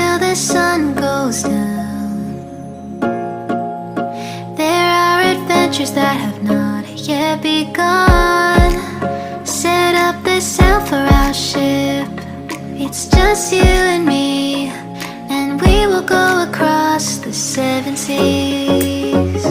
till the sun goes down. There are adventures that have not yet begun. Set up the sail for our ship. It's just you and me, and we will go across the 7 seas.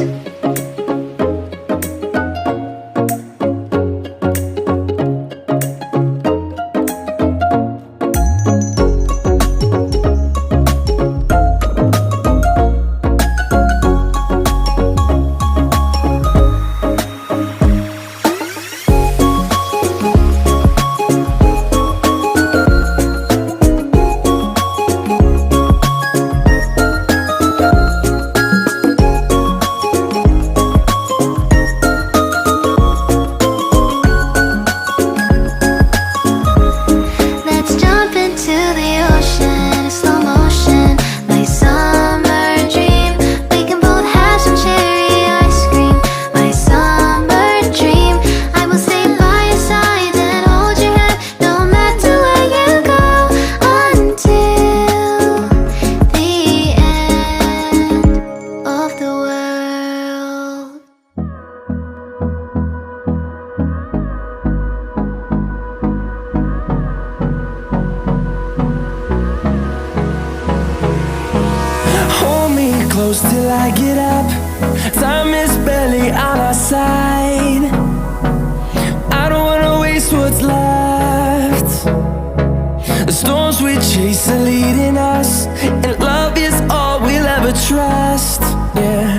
Close till I get up. Time is barely on our side. I don't wanna waste what's left. The storms we chase are leading us, and love is all we'll ever trust. Yeah,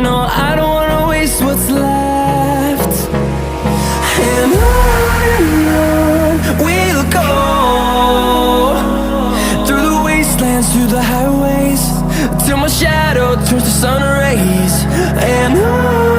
no, I don't wanna waste what's left. And on we'll go, through the wastelands, through the highways, till my shadow turns to sun rays. And on